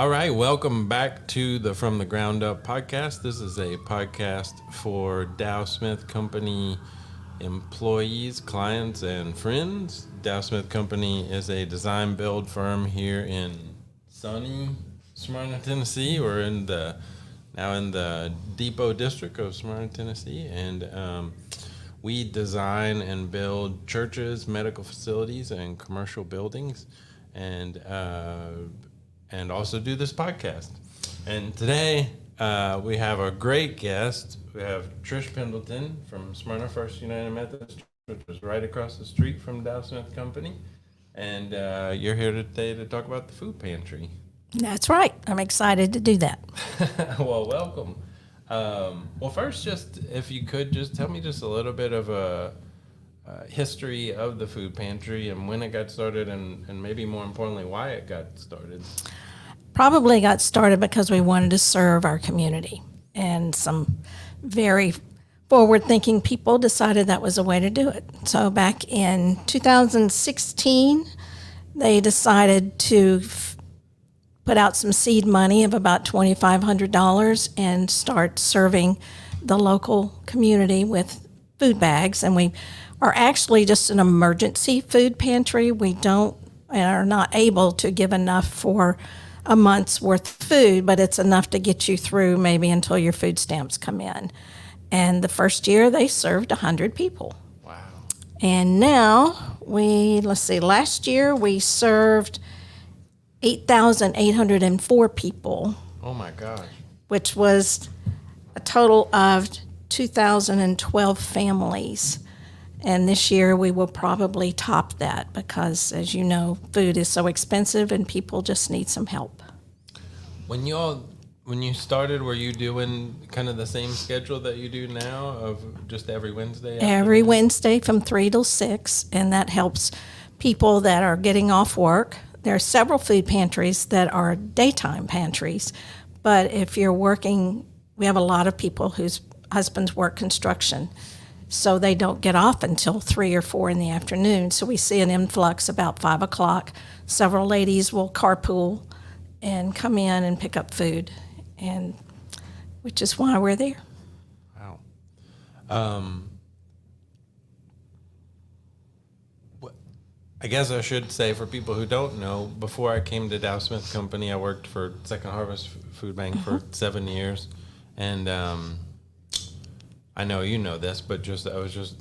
All right, welcome back to the From the Ground Up podcast. This is a podcast for Dow Smith Company employees, clients, and friends. Dow Smith Company is a design build firm here in sunny Smyrna, Tennessee. We're now in the Depot district of Smyrna, Tennessee, and we design and build churches, medical facilities, and commercial buildings, and also do this podcast. And today we have a great guest. We have Trish Pendleton from Smyrna First United Methodist, which is right across the street from Dow Smith Company. And you're here today to talk about the Food Pantry. That's right. I'm excited to do that. Well, welcome. Well, first, just if you could just tell me just a little bit of a history of the Food Pantry and when it got started, and maybe more importantly, why it got started. Probably got started because we wanted to serve our community, and some very forward-thinking people decided that was a way to do it. So back in 2016, they decided to put out some seed money of about $2,500 and start serving the local community with food bags. And we are actually just an emergency food pantry. We are not able to give enough for a month's worth of food, but it's enough to get you through maybe until your food stamps come in. And the first year they served 100 people. Wow. And now last year we served 8,804 people. Oh my gosh. Which was a total of 2,012 families. And this year we will probably top that because, as you know, food is so expensive and people just need some help. When you started, were you doing kind of the same schedule that you do now of just every Wednesday? Every Wednesday from 3 till 6, and that helps people that are getting off work. There are several food pantries that are daytime pantries, but if you're working, we have a lot of people whose husbands work construction, so they don't get off until 3 or 4 in the afternoon. So we see an influx about 5 o'clock. Several ladies will carpool and come in and pick up food, and which is why we're there. Wow. I guess I should say, for people who don't know, before I came to Dow Smith Company, I worked for Second Harvest Food Bank for 7 years, and I know you know this, but I was just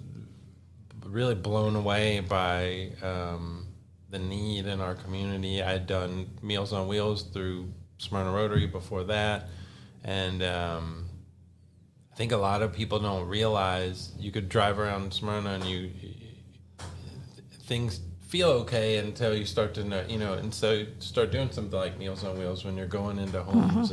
really blown away by the need in our community. I'd done Meals on Wheels through Smyrna Rotary before that, and I think a lot of people don't realize you could drive around Smyrna and things feel okay until you start to know, and so start doing something like Meals on Wheels when you're going into homes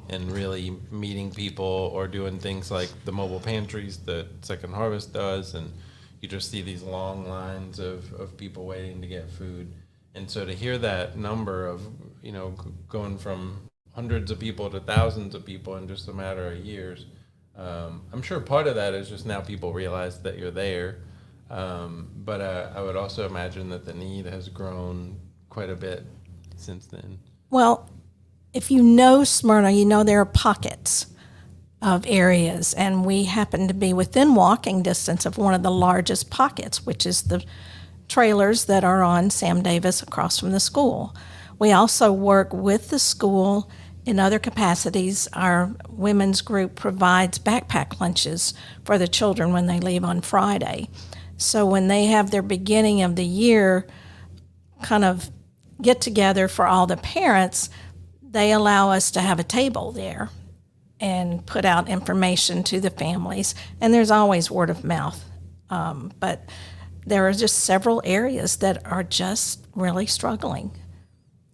and really meeting people, or doing things like the mobile pantries that Second Harvest does, and you just see these long lines of people waiting to get food. And so to hear that number of, going from hundreds of people to thousands of people in just a matter of years, I'm sure part of that is just now people realize that you're there. But I would also imagine that the need has grown quite a bit since then. Well, if you know Smyrna, you know there are pockets of areas, and we happen to be within walking distance of one of the largest pockets, which is the trailers that are on Sam Davis across from the school. We also work with the school in other capacities. Our women's group provides backpack lunches for the children when they leave on Friday. So when they have their beginning of the year kind of get together for all the parents, they allow us to have a table there and put out information to the families. And there's always word of mouth. But there are just several areas that are just really struggling.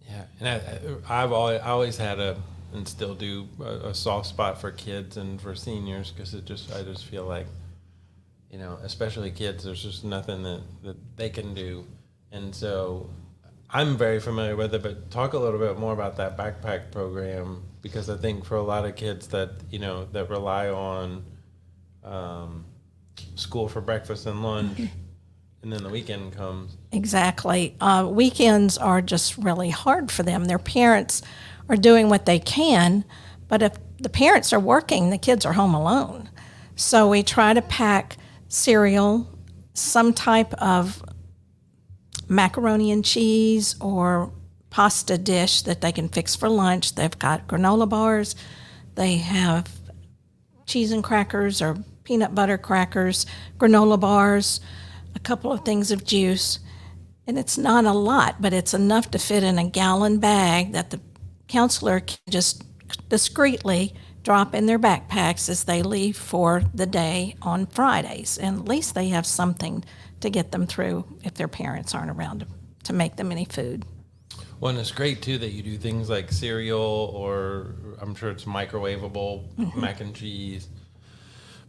Yeah, and I always had and still do a soft spot for kids and for seniors, because I just feel like, especially kids, there's just nothing that they can do. And so I'm very familiar with it, but talk a little bit more about that backpack program, because I think for a lot of kids that that rely on school for breakfast and lunch, and then the weekend comes. Exactly. Weekends are just really hard for them. Their parents are doing what they can, but if the parents are working, the kids are home alone. So we try to pack cereal, some type of macaroni and cheese or pasta dish that they can fix for lunch. They've got granola bars, they have cheese and crackers or peanut butter crackers, granola bars, a couple of things of juice. And it's not a lot, but it's enough to fit in a gallon bag that the counselor can just discreetly drop in their backpacks as they leave for the day on Fridays. And at least they have something to get them through if their parents aren't around to make them any food. Well, and it's great too that you do things like cereal, or I'm sure it's microwavable mac and cheese.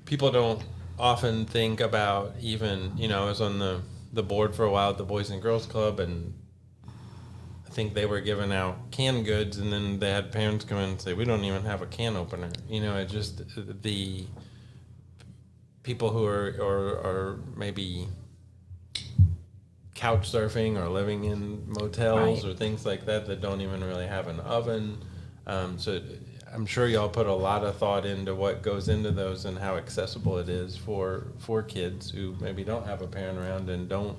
People don't often think about, even, I was on the board for a while at the Boys and Girls Club, and I think they were giving out canned goods, and then they had parents come in and say, we don't even have a can opener. It just, the people who are maybe couch surfing or living in motels or things like that don't even really have an oven. So I'm sure y'all put a lot of thought into what goes into those and how accessible it is for kids who maybe don't have a parent around and don't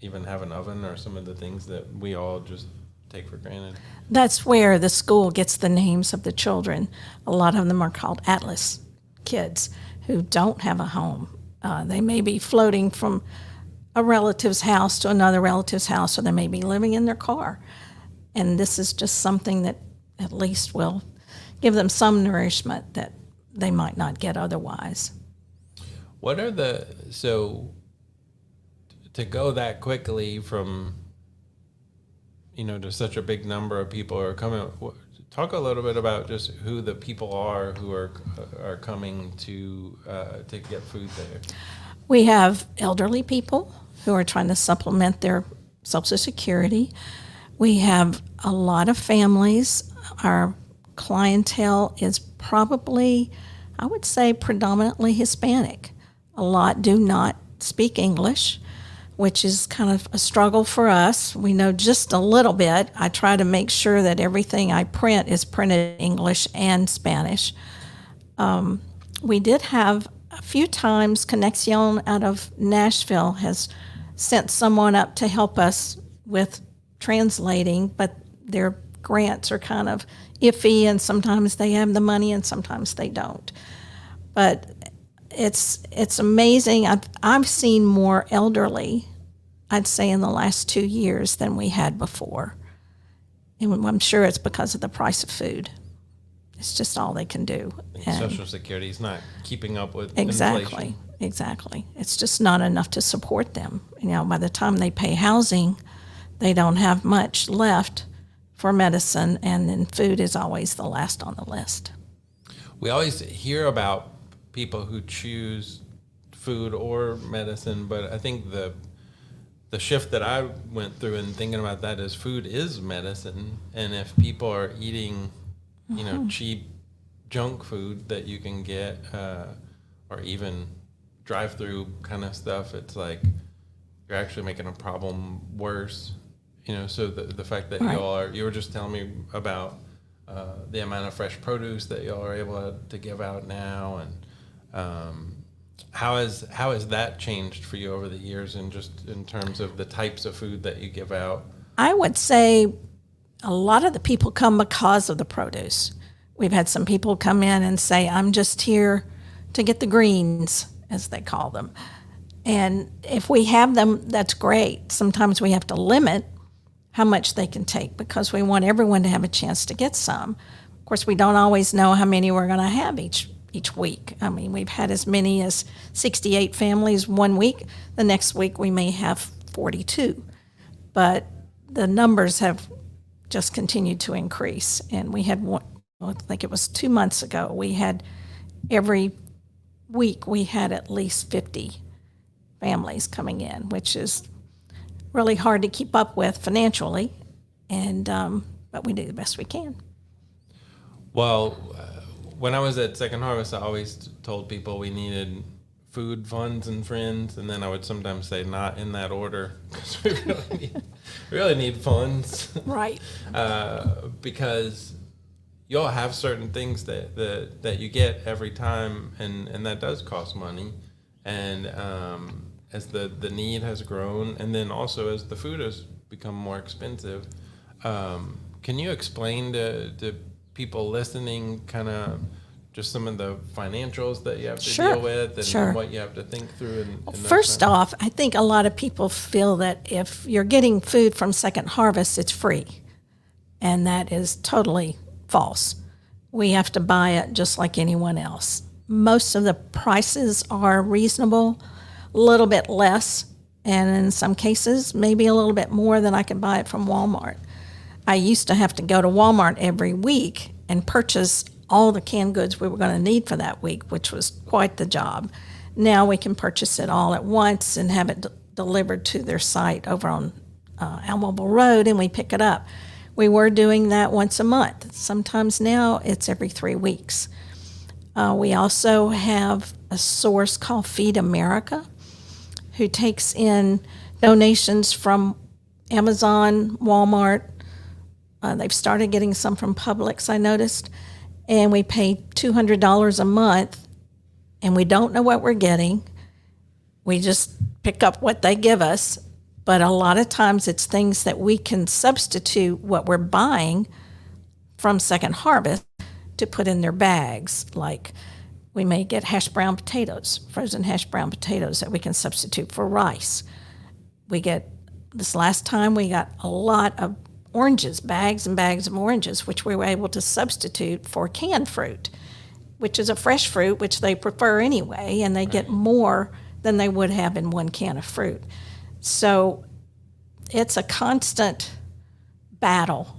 even have an oven, or some of the things that we all just take for granted. That's where the school gets the names of the children. A lot of them are called Atlas kids who don't have a home. They may be floating from a relative's house to another relative's house, or they may be living in their car. And this is just something that at least will give them some nourishment that they might not get otherwise. What are so to go that quickly from, to such a big number of people who are coming, talk a little bit about just who the people are who are coming to get food there. We have elderly people who are trying to supplement their Social Security. We have a lot of families. Our clientele is probably, I would say, predominantly Hispanic. A lot do not speak English, which is kind of a struggle for us. We know just a little bit. I try to make sure that everything I print is printed in English and Spanish. We did have a few times, Conexion out of Nashville has sent someone up to help us with translating, but their grants are kind of iffy, and sometimes they have the money and sometimes they don't. But it's amazing. I've seen more elderly, I'd say, in the last 2 years than we had before. And I'm sure it's because of the price of food. It's just all they can do. And Social Security is not keeping up with inflation. Exactly. It's just not enough to support them. By the time they pay housing, they don't have much left for medicine, and then food is always the last on the list. We always hear about people who choose food or medicine, but I think the shift that I went through in thinking about that is food is medicine, and if people are eating, cheap junk food that you can get, or even drive-through kind of stuff, it's like you're actually making a problem worse. So the fact that you were just telling me about the amount of fresh produce that y'all are able to give out now, and how has that changed for you over the years, and just in terms of the types of food that you give out? I would say a lot of the people come because of the produce. We've had some people come in and say, I'm just here to get the greens, as they call them. And if we have them, that's great. Sometimes we have to limit how much they can take because we want everyone to have a chance to get some. Of course, we don't always know how many we're going to have each week. I mean, we've had as many as 68 families one week. The next week we may have 42. But the numbers have just continued to increase. And we had one, I think it was 2 months ago, we had every week we had at least 50 families coming in, which is really hard to keep up with financially, and but we do the best we can. Well, when I was at Second Harvest, I always told people we needed food, funds, and friends, and then I would sometimes say not in that order because we really need funds. Right. Because you'll have certain things that you get every time, and that does cost money. And as the need has grown, and then also as the food has become more expensive, can you explain to people listening kind of just some of the financials that you have to deal with and what you have to think through? First off, I think a lot of people feel that if you're getting food from Second Harvest, it's free. And that is totally false. We have to buy it just like anyone else. Most of the prices are reasonable, a little bit less, and in some cases, maybe a little bit more than I could buy it from Walmart. I used to have to go to Walmart every week and purchase all the canned goods we were going to need for that week, which was quite the job. Now we can purchase it all at once and have it delivered to their site over on Almobile Road, and we pick it up. We were doing that once a month. Sometimes now it's every 3 weeks. We also have a source called Feed America, who takes in donations from Amazon, Walmart. They've started getting some from Publix, I noticed. And we pay $200 a month, and we don't know what we're getting. We just pick up what they give us. But a lot of times it's things that we can substitute what we're buying from Second Harvest to put in their bags. Like we may get hashed brown potatoes, frozen hashed brown potatoes that we can substitute for rice. This last time we got a lot of oranges, bags and bags of oranges, which we were able to substitute for canned fruit, which is a fresh fruit, which they prefer anyway, and they get more than they would have in one can of fruit. So it's a constant battle,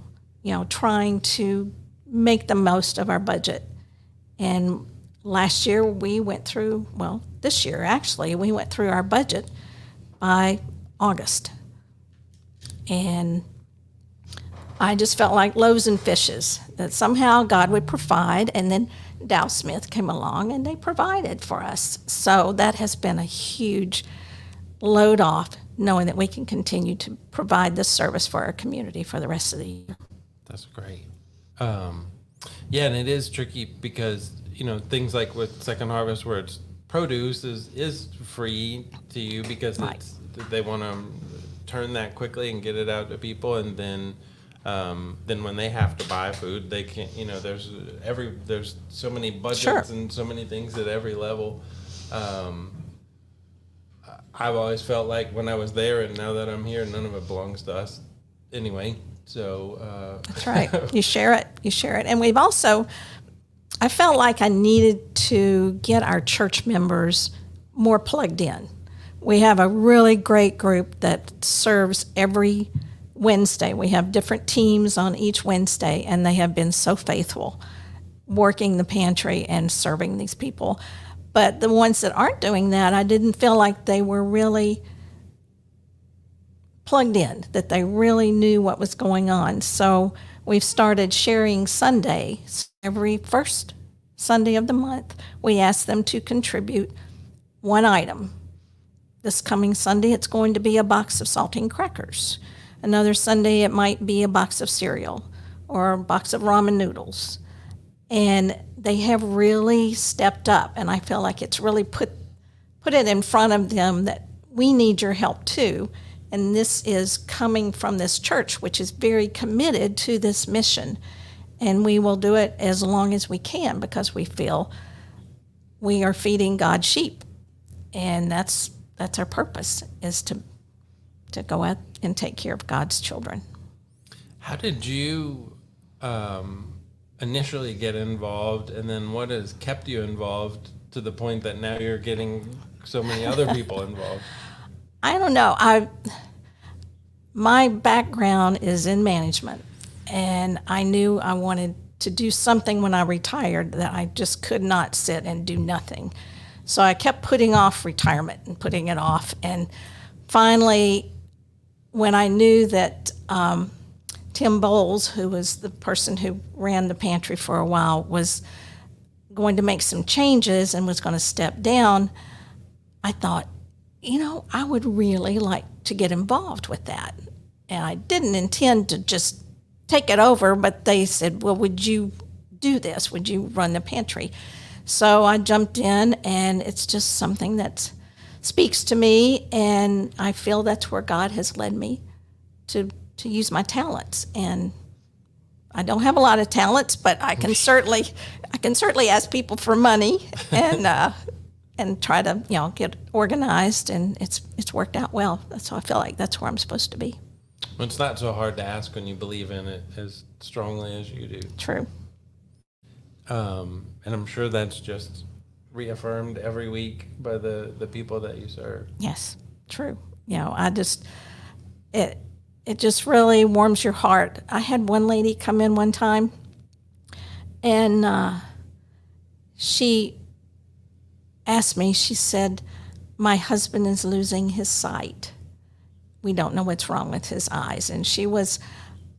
trying to make the most of our budget. And this year we went through our budget by August. And I just felt like loaves and fishes, that somehow God would provide, and then Dow Smith came along and they provided for us. So that has been a huge load off, knowing that we can continue to provide this service for our community for the rest of the year. That's great. Yeah, and it is tricky because, things like with Second Harvest where it's produce is free to you because they want to turn that quickly and get it out to people, and then when they have to buy food, they can't. There's so many budgets and so many things at every level. I've always felt like when I was there, and now that I'm here, none of it belongs to us anyway. So that's right. You share it, and we've also. I felt like I needed to get our church members more plugged in. We have a really great group that serves every Wednesday. We have different teams on each Wednesday, and they have been so faithful working the pantry and serving these people. But the ones that aren't doing that, I didn't feel like they were really plugged in, that they really knew what was going on. So we've started sharing Sundays. Every first Sunday of the month, we ask them to contribute one item. This coming Sunday, it's going to be a box of saltine crackers. Another Sunday, it might be a box of cereal or a box of ramen noodles. And they have really stepped up, and I feel like it's really put it in front of them that we need your help too. And this is coming from this church, which is very committed to this mission. And we will do it as long as we can because we feel we are feeding God's sheep. And that's our purpose, is to go out and take care of God's children. How did you initially get involved, and then what has kept you involved to the point that now you're getting so many other people involved? I don't know. My background is in management, and I knew I wanted to do something when I retired, that I just could not sit and do nothing. So I kept putting off retirement and putting it off. And finally, when I knew that Tim Bowles, who was the person who ran the pantry for a while, was going to make some changes and was going to step down, I thought, I would really like to get involved with that. And I didn't intend to just take it over, but they said, well, would you do this? Would you run the pantry? So I jumped in, and it's just something that speaks to me, and I feel that's where God has led me to use my talents. And I don't have a lot of talents, but I can certainly ask people for money and try to get organized, and it's worked out well. So I feel like that's where I'm supposed to be. Well, it's not so hard to ask when you believe in it as strongly as you do. True. And I'm sure that's just reaffirmed every week by the people that you serve. Yes, true. It just really warms your heart. I had one lady come in one time, and she asked me, she said, my husband is losing his sight. We don't know what's wrong with his eyes. And she was,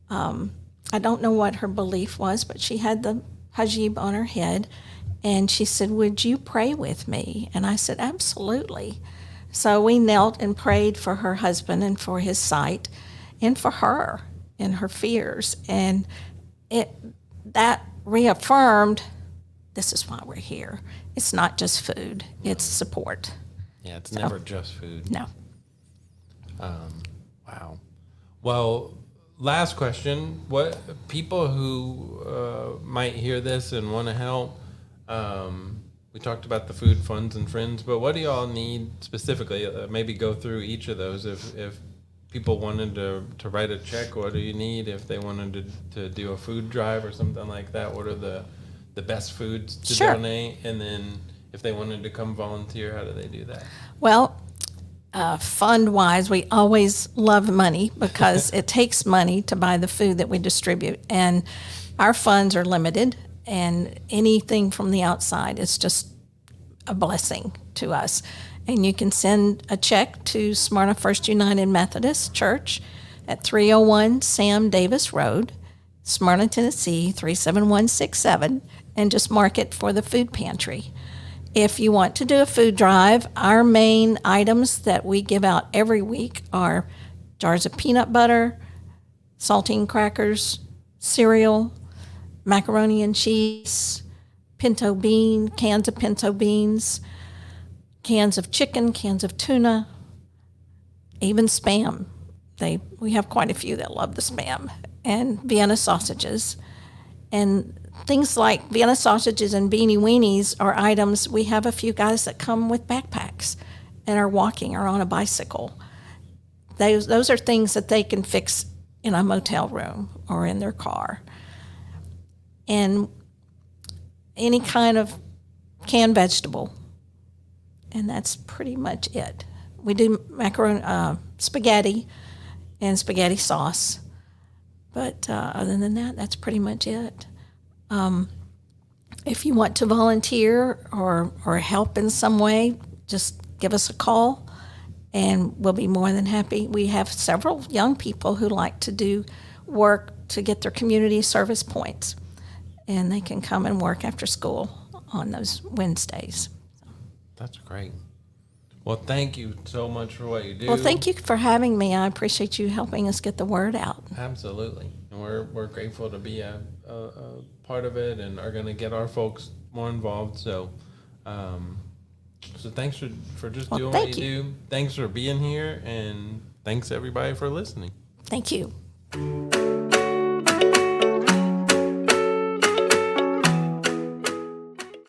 I don't know what her belief was, but she had the hijab on her head. And she said, would you pray with me? And I said, absolutely. So we knelt and prayed for her husband and for his sight and for her and her fears. And that reaffirmed, this is why we're here. It's not just food, it's support. Yeah, it's never just food. No. Wow. Well, last question. What people who might hear this and want to help, we talked about the food, funds, and friends, but what do y'all need specifically? Maybe go through each of those. If people wanted to write a check, what do you need? If they wanted to do a food drive or something like that, what are the best foods to donate? And then if they wanted to come volunteer, how do they do that? Well, fund-wise, we always love money because it takes money to buy the food that we distribute. And our funds are limited, and anything from the outside is just a blessing to us. And you can send a check to Smyrna First United Methodist Church at 301 Sam Davis Road, Smyrna, Tennessee, 37167, and just mark it for the Food Pantry. If you want to do a food drive, our main items that we give out every week are jars of peanut butter, saltine crackers, cereal, macaroni and cheese, cans of pinto beans, cans of chicken, cans of tuna, even Spam. We have quite a few that love the Spam, and Vienna sausages. And things like Vienna sausages and beanie weenies are items. We have a few guys that come with backpacks and are walking or on a bicycle. Those are things that they can fix in a motel room or in their car. And any kind of canned vegetable. And that's pretty much it. We do spaghetti and spaghetti sauce. But other than that, that's pretty much it. If you want to volunteer or help in some way, just give us a call, and we'll be more than happy. We have several young people who like to do work to get their community service points, and they can come and work after school on those Wednesdays. That's great. Well, thank you so much for what you do. Well, thank you for having me. I appreciate you helping us get the word out. Absolutely. And we're grateful to be a part of it, and are going to get our folks more involved. So thanks for just doing what you do. Thanks for being here, and thanks everybody for listening. Thank you.